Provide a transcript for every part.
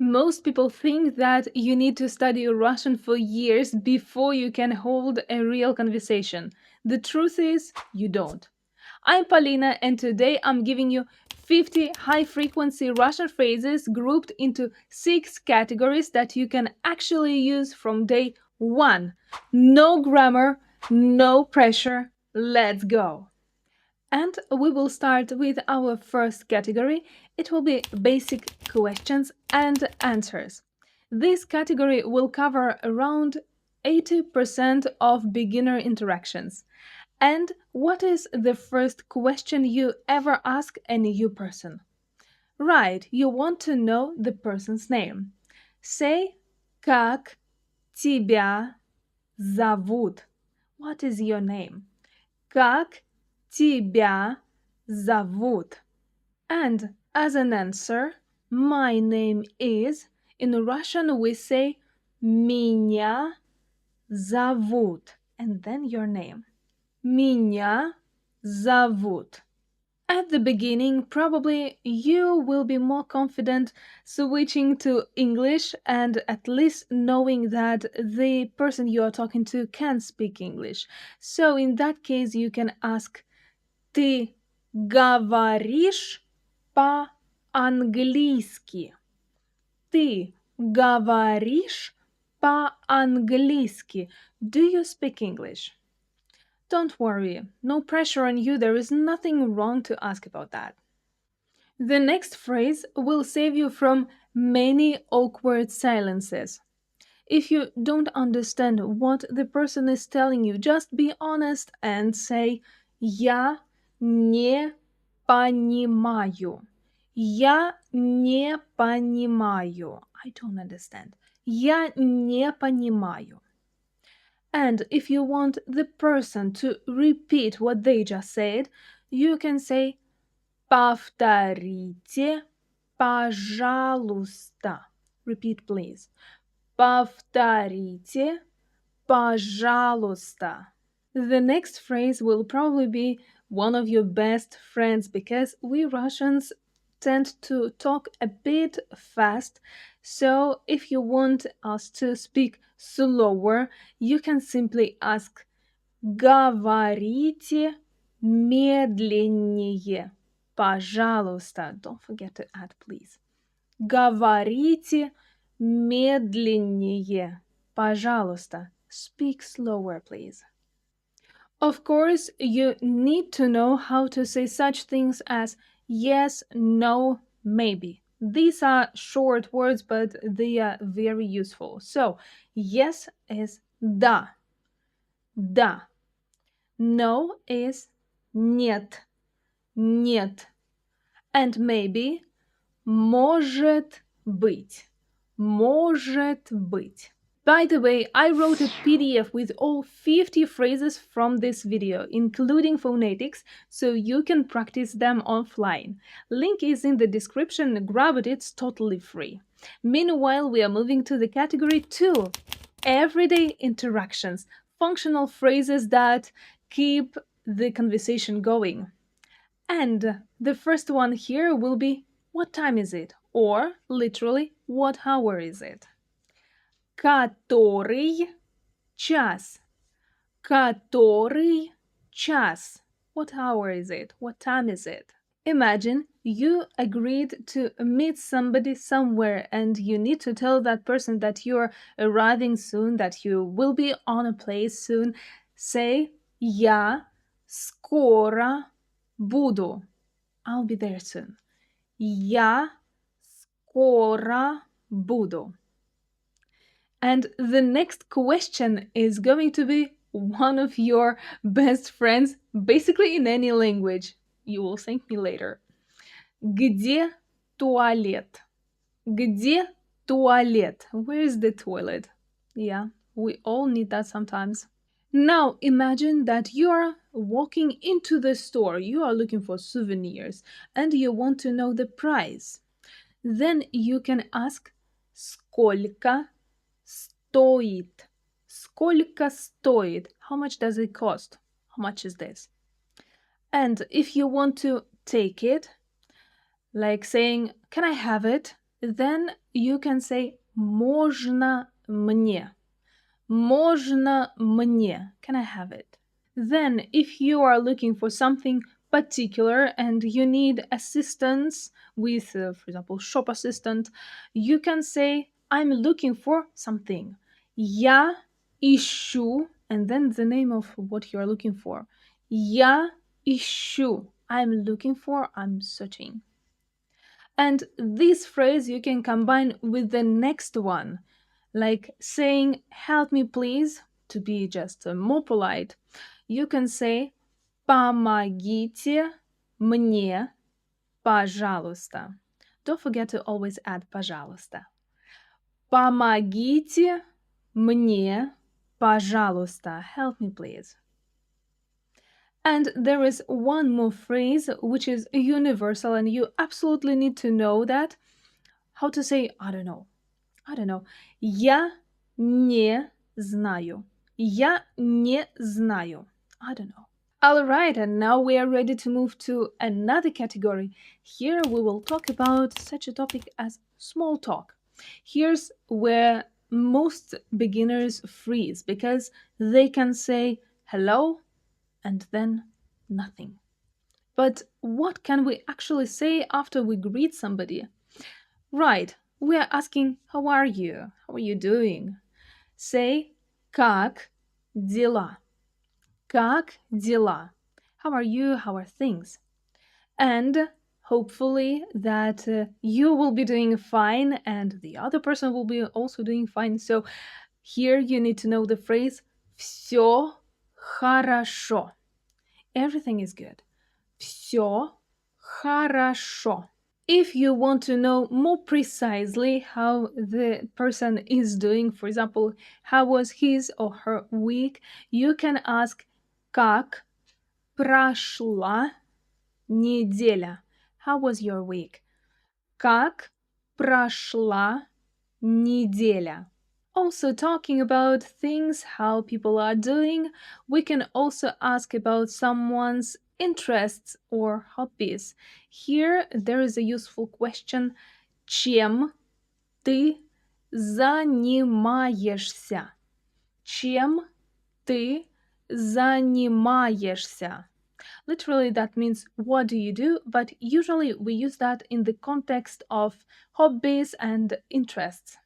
Most people think that you need to study Russian for years before you can hold a real conversation. The truth is, you don't. I'm Polina, and today I'm giving you 50 high frequency Russian phrases grouped into 6 categories that you can actually use from day 1. No grammar, no pressure. Let's go. And we will start with our first category. It will be basic questions and answers. This category will cover around 80% of beginner interactions. And what is the first question you ever ask a new person? Right, you want to know the person's name. Say, как тебя зовут? What is your name? Как тебя зовут? And as an answer, my name is, in Russian we say меня зовут, and then your name. Меня зовут. At the beginning, probably you will be more confident switching to English and at least knowing that the person you are talking to can speak English. So in that case, you can ask, ты говоришь по-английски? Ты говоришь по-английски? Do you speak English? Don't worry, no pressure on you, there is nothing wrong to ask about that. The next phrase will save you from many awkward silences. If you don't understand what the person is telling you, just be honest and say «Я не понимаю». «Я не понимаю». I don't understand. «Я не понимаю». And if you want the person to repeat what they just said, you can say «Повторите, пожалуйста». Repeat, please. Повторите, пожалуйста. The next phrase will probably be one of your best friends because we Russians tend to talk a bit fast. So if you want us to speak slower, you can simply ask «Говорите медленнее, пожалуйста». Don't forget to add, please. «Говорите медленнее, пожалуйста». Speak slower, please. Of course, you need to know how to say such things as yes, no, maybe. These are short words, but they are very useful. So, yes is да, да. No is нет, нет. And maybe может быть, может быть. By the way, I wrote a PDF with all 50 phrases from this video, including phonetics, so you can practice them offline. Link is in the description, grab it, it's totally free. Meanwhile, we are moving to the category 2, everyday interactions, functional phrases that keep the conversation going. And the first one here will be, what time is it? Or, literally, what hour is it? Который час? Который час? What hour is it? What time is it? Imagine you agreed to meet somebody somewhere and you need to tell that person that you're arriving soon, that you will be on a place soon. Say, я скоро буду. I'll be there soon. Я скоро буду. And the next question is going to be one of your best friends, basically in any language. You will thank me later. Где туалет? Где туалет? Where is the toilet? Yeah, we all need that sometimes. Now imagine that you are walking into the store, you are looking for souvenirs, and you want to know the price. Then you can ask сколько стоит? Сколько стоит? How much does it cost? How much is this? And if you want to take it, like saying, can I have it? then you can say можно мне. Можно мне. Can I have it? Then, if you are looking for something particular and you need assistance with, for example, shop assistant, you can say, I'm looking for something. Я ищу, and then the name of what you are looking for. Я ищу. I'm looking for, I'm searching. And this phrase you can combine with the next one, like saying, help me please, to be just more polite. You can say, помогите мне, пожалуйста. Don't forget to always add пожалуйста. Помогите мне, пожалуйста. Help me please. And there is one more phrase which is universal, and you absolutely need to know that. How to say, I don't know. Я не знаю. Я не знаю. I don't know. All right, and now we are ready to move to another category. Here we will talk about such a topic as small talk. Here's where most beginners freeze because they can say hello and then nothing. But what can we actually say after we greet somebody? Right, we are asking, how are you? How are you doing? Say, как дела? Как дела? How are you? How are things? And hopefully that you will be doing fine and the other person will be also doing fine. So here you need to know the phrase все хорошо. Everything is good. Все хорошо. If you want to know more precisely how the person is doing, for example, how was his or her week, you can ask как прошла неделя? How was your week? Как прошла неделя? Also, talking about things, how people are doing, we can also ask about someone's interests or hobbies. Here, there is a useful question. Чем ты занимаешься? Чем ты занимаешься? Literally, that means what do you do, but usually we use that in the context of hobbies and interests.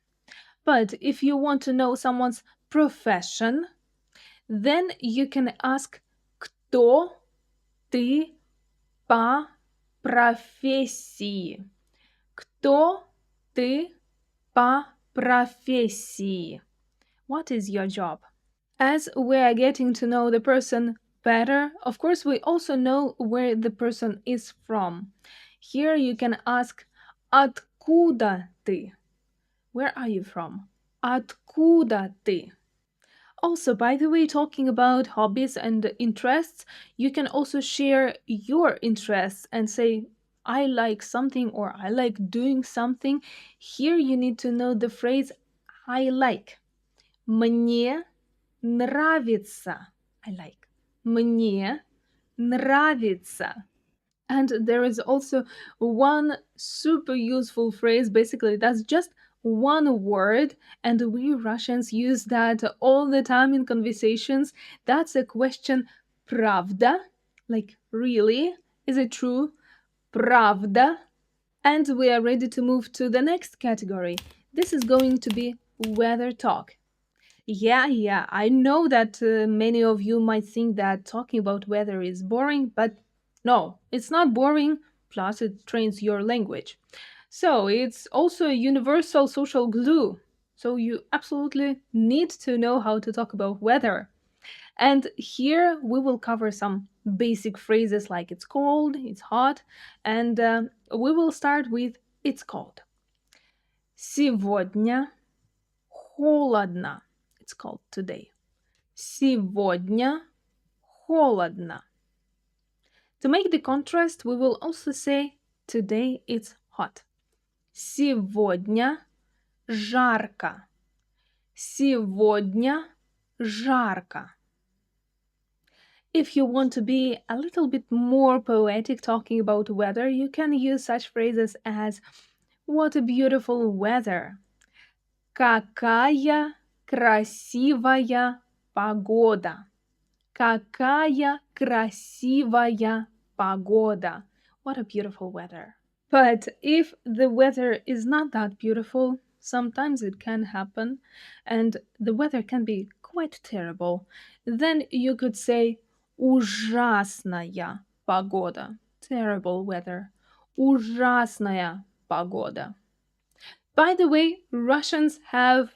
But if you want to know someone's profession, then you can ask кто ты по профессии? Кто ты по профессии? What is your job? As we are getting to know the person better, of course, we also know where the person is from. Here you can ask откуда ты? Where are you from? Откуда ты? Also, by the way, talking about hobbies and interests, you can also share your interests and say, I like something or I like doing something. Here you need to know the phrase I like. Мне нравится. I like. Мне нравится. And there is also one super useful phrase. Basically, that's just one word, and we Russians use that all the time in conversations. That's a question pravda, like really? Is it true? Pravda. And we are ready to move to the next category. This is going to be weather talk. Yeah, I know that many of you might think that talking about weather is boring, but no, it's not boring, plus it trains your language. So it's also a universal social glue. So you absolutely need to know how to talk about weather. And here we will cover some basic phrases like it's cold, it's hot, and we will start with it's cold. Сегодня холодно. It's called today. Сегодня холодно. To make the contrast, we will also say today it's hot. Сегодня жарко. Сегодня жарко. If you want to be a little bit more poetic talking about weather, you can use such phrases as What a beautiful weather. Какая красивая погода. Какая красивая погода. What a beautiful weather. But if the weather is not that beautiful, sometimes it can happen, and the weather can be quite terrible, then you could say ужасная погода. Terrible weather. Ужасная погода. By the way, Russians have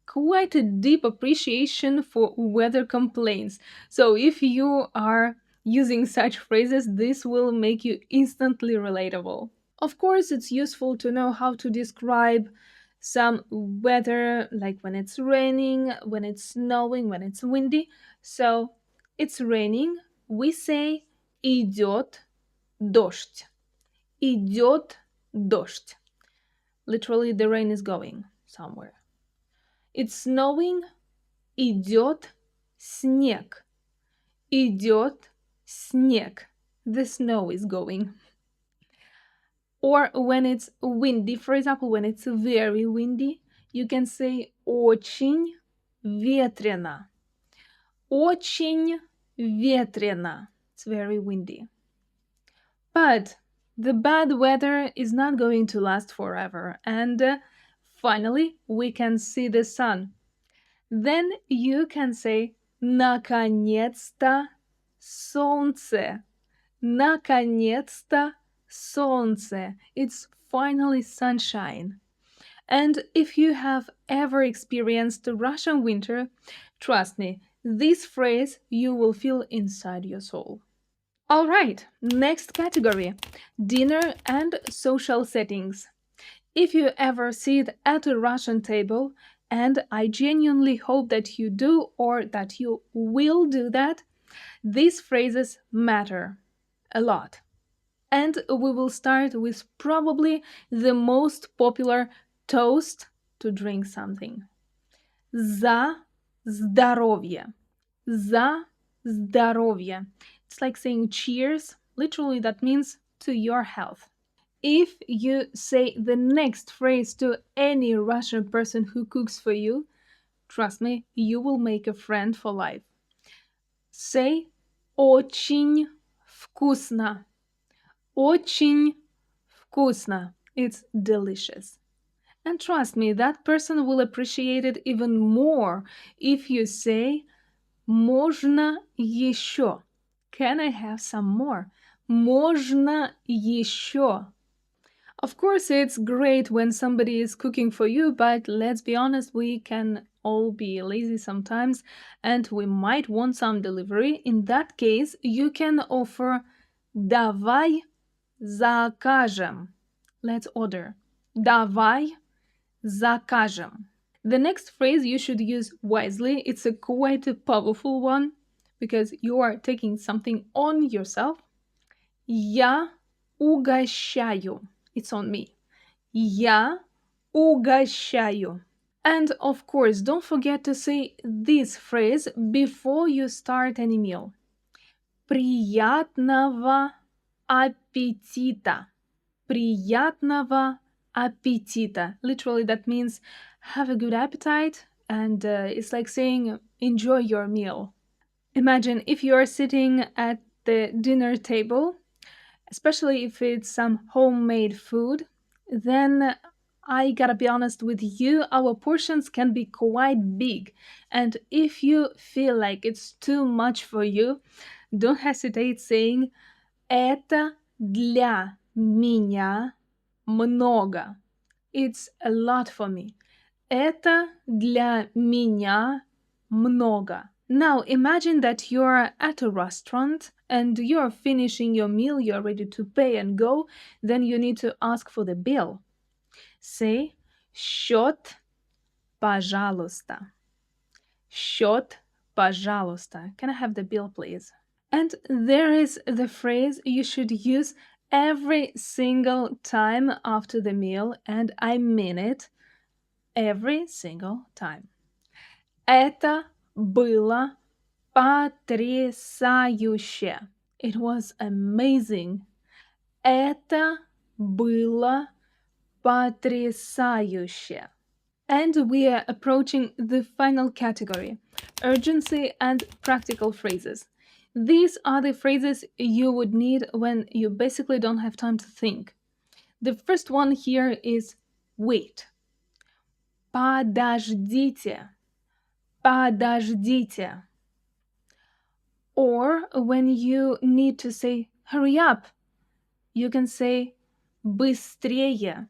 quite a deep appreciation for weather complaints. So if you are using such phrases, this will make you instantly relatable. Of course, it's useful to know how to describe some weather, like when it's raining, when it's snowing, when it's windy. So it's raining, we say идет дождь. Идет дождь. Literally, the rain is going somewhere. It's snowing, идет снег. Идет снег. The snow is going. Or when it's windy, for example, when it's very windy, you can say очень ветрено. Очень ветрено. It's very windy. But the bad weather is not going to last forever, and finally we can see the sun. Then you can say наконец-то солнце. Наконец-то солнце. It's finally sunshine. And if you have ever experienced the Russian winter, trust me, this phrase you will feel inside your soul. All right, next category, dinner and social settings. If you ever sit at a Russian table, and I genuinely hope that you do or that you will do that, these phrases matter a lot. And we will start with probably the most popular toast to drink something. За здоровье. За здоровье. It's like saying cheers. Literally, that means to your health. If you say the next phrase to any Russian person who cooks for you, trust me, you will make a friend for life. Say очень вкусно. Очень вкусно. It's delicious. And trust me, that person will appreciate it even more if you say можно еще. Can I have some more? Можно еще. Of course, it's great when somebody is cooking for you, but let's be honest, we can all be lazy sometimes and we might want some delivery. In that case, you can offer давай закажем. Let's order. Давай закажем. The next phrase you should use wisely. It's a quite a powerful one because you are taking something on yourself. Я угощаю. It's on me. Я угощаю. And of course, don't forget to say this phrase before you start any meal. Приятного аппетита. Приятного аппетита. Literally, that means have a good appetite, and it's like saying enjoy your meal. Imagine if you are sitting at the dinner table, especially if it's some homemade food, then I gotta be honest with you, our portions can be quite big. And if you feel like it's too much for you, don't hesitate saying это для меня много. It's a lot for me. Это для меня много. Now imagine that you're at a restaurant and you're finishing your meal, you're ready to pay and go, then you need to ask for the bill. Say счет, пожалуйста. Счет, пожалуйста. Can I have the bill, please? And there is the phrase you should use every single time after the meal, and I mean it every single time. Это было потрясающе. It was amazing. Это было Потрясающе. And we are approaching the final category, urgency and practical phrases. These are the phrases you would need when you basically don't have time to think. The first one here is wait. Подождите. Подождите. Or when you need to say hurry up, you can say быстрее.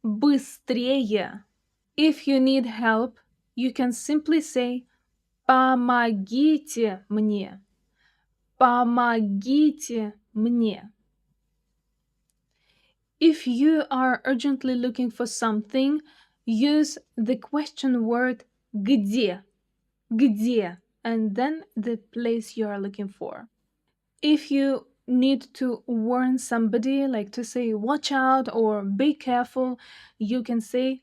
Быстрее. If you need help, you can simply say помогите мне. Помогите мне. If you are urgently looking for something, use the question word где. Где, and then the place you are looking for. If you need to warn somebody, like to say watch out or be careful, you can say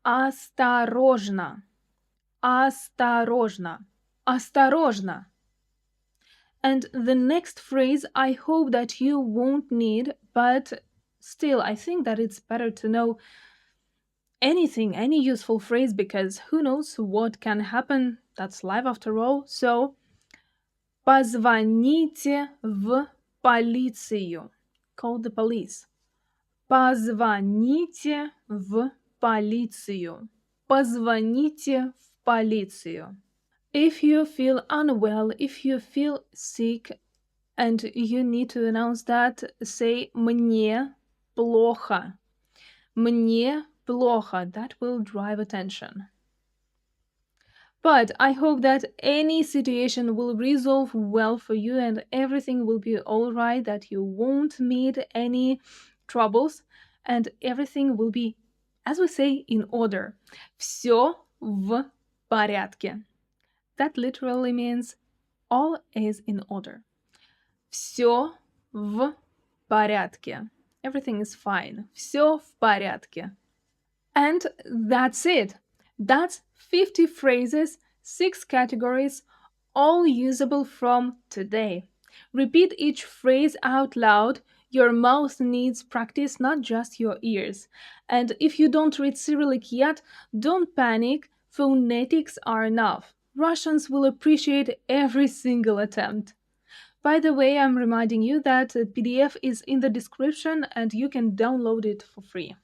осторожно. Осторожно. Осторожно. And the next phrase I hope that you won't need, but still I think that it's better to know anything, any useful phrase, because who knows what can happen. That's life after all. So позвоните в полицию. Call the police. Позвоните в полицию. Позвоните в полицию. If you feel unwell, if you feel sick, and you need to announce that, say мне плохо. Мне плохо. That will drive attention. But I hope that any situation will resolve well for you and everything will be all right, that you won't meet any troubles and everything will be, as we say, in order. Все в порядке. That literally means all is in order. Все в порядке. Everything is fine. Все в порядке. And that's it. That's 50 phrases, 6 categories, all usable from today. Repeat each phrase out loud. Your mouth needs practice, not just your ears. And if you don't read Cyrillic yet, don't panic. Phonetics are enough. Russians will appreciate every single attempt. By the way, I'm reminding you that a PDF is in the description and you can download it for free.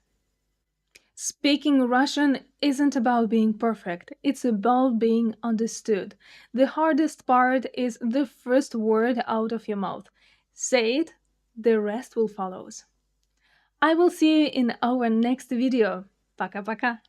Speaking Russian isn't about being perfect, it's about being understood. The hardest part is the first word out of your mouth. Say it, the rest will follow. I will see you in our next video. Пока-пока!